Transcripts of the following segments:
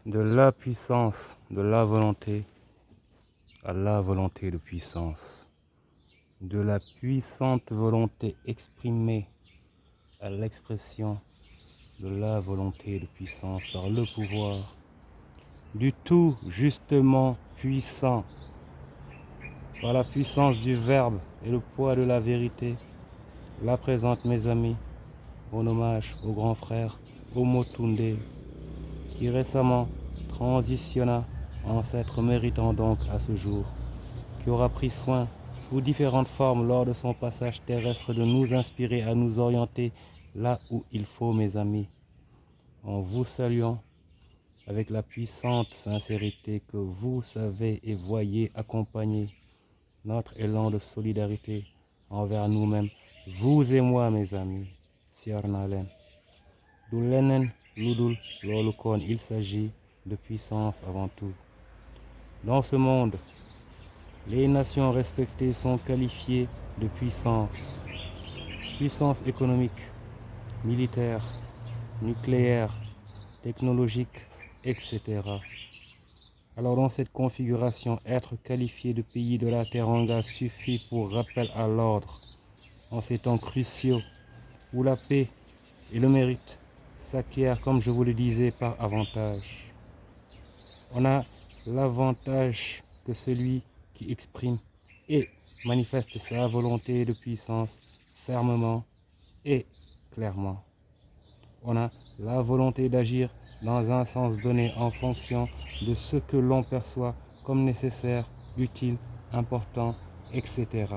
de la puissance, de la volonté à la volonté de puissance, de la puissante volonté exprimée à l'expression de la volonté de puissance par le pouvoir, du tout justement puissant, par la puissance du verbe et le poids de la vérité, la présente mes amis, en hommage au grand frère Omotunde, qui récemment transitionna, ancêtre méritant donc à ce jour, qui aura pris soin, sous différentes formes lors de son passage terrestre, de nous inspirer à nous orienter là où il faut, mes amis, en vous saluant avec la puissante sincérité que vous savez et voyez accompagner notre élan de solidarité envers nous-mêmes, vous et moi, mes amis. Siarnalen. Du lenen ludul lolukon, il s'agit de puissance avant tout. Dans ce monde, les nations respectées sont qualifiées de puissance. Puissance économique, militaire, nucléaire, technologique, etc. Alors dans cette configuration, être qualifié de pays de la Teranga suffit pour rappel à l'ordre en ces temps cruciaux où la paix et le mérite s'acquièrent, comme je vous le disais, par avantage. On a l'avantage que celui qui exprime et manifeste sa volonté de puissance fermement et clairement. On a la volonté d'agir dans un sens donné en fonction de ce que l'on perçoit comme nécessaire, utile, important, etc.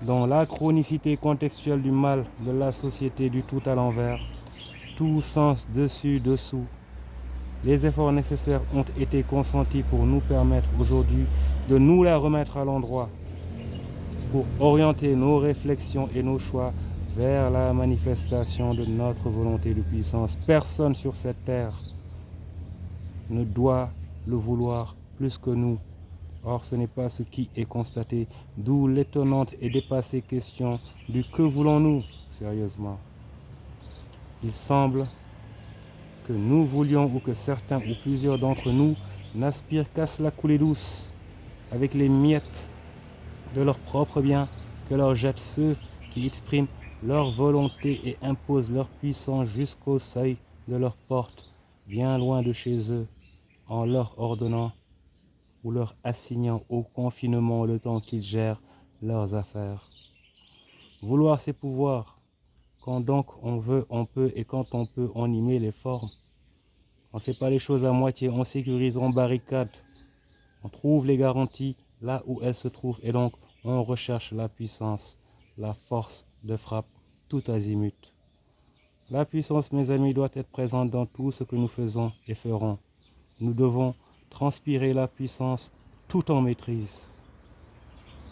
Dans la chronicité contextuelle du mal de la société du tout à l'envers, tout sens dessus-dessous, les efforts nécessaires ont été consentis pour nous permettre aujourd'hui de nous la remettre à l'endroit, pour orienter nos réflexions et nos choix vers la manifestation de notre volonté de puissance. Personne sur cette terre ne doit le vouloir plus que nous. Or, ce n'est pas ce qui est constaté, d'où l'étonnante et dépassée question du que voulons-nous sérieusement. Il semble que nous voulions ou que certains ou plusieurs d'entre nous n'aspirent qu'à se la couler douce avec les miettes de leur propre bien que leur jettent ceux qui expriment leur volonté et imposent leur puissance jusqu'au seuil de leur porte, bien loin de chez eux, en leur ordonnant ou leur assignant au confinement le temps qu'ils gèrent leurs affaires. Vouloir ses pouvoirs, quand donc on veut, on peut, et quand on peut, on y met les formes. On ne fait pas les choses à moitié, on sécurise, on barricade, on trouve les garanties là où elles se trouvent, et donc on recherche la puissance, la force de frappe, tout azimut. La puissance, mes amis, doit être présente dans tout ce que nous faisons et ferons. Nous devons transpirer la puissance tout en maîtrise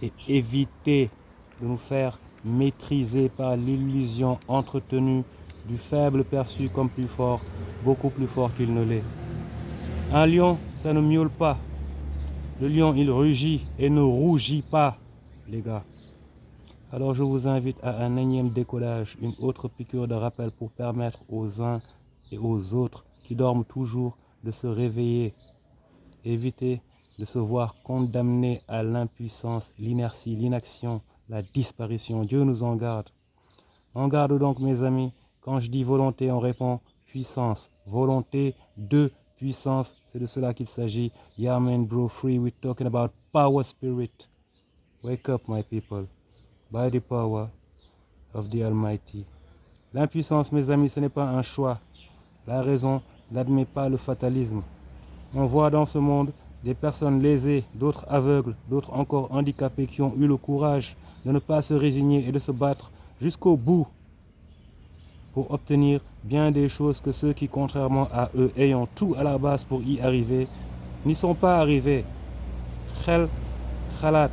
et éviter de nous faire maîtriser par l'illusion entretenue du faible perçu comme plus fort, beaucoup plus fort qu'il ne l'est. Un lion, ça ne miaule pas. Le lion, il rugit et ne rougit pas, les gars. Alors je vous invite à un énième décollage, une autre piqûre de rappel pour permettre aux uns et aux autres qui dorment toujours de se réveiller. Évitez de se voir condamnés à l'impuissance, l'inertie, l'inaction, la disparition. Dieu nous en garde. En garde donc, mes amis, quand je dis volonté, on répond puissance. Volonté de puissance, c'est de cela qu'il s'agit. Yeah man, bro, free, we're talking about power spirit. Wake up, my people, by the power of the Almighty. L'impuissance, mes amis, ce n'est pas un choix. La raison n'admet pas le fatalisme. On voit dans ce monde des personnes lésées, d'autres aveugles, d'autres encore handicapés qui ont eu le courage de ne pas se résigner et de se battre jusqu'au bout pour obtenir bien des choses que ceux qui, contrairement à eux, ayant tout à la base pour y arriver, n'y sont pas arrivés. Khel, khalat,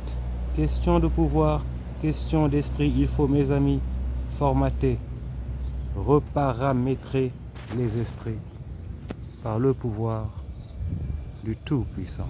question de pouvoir, question d'esprit, il faut, mes amis, formater, reparamétrer les esprits par le pouvoir du Tout-Puissant.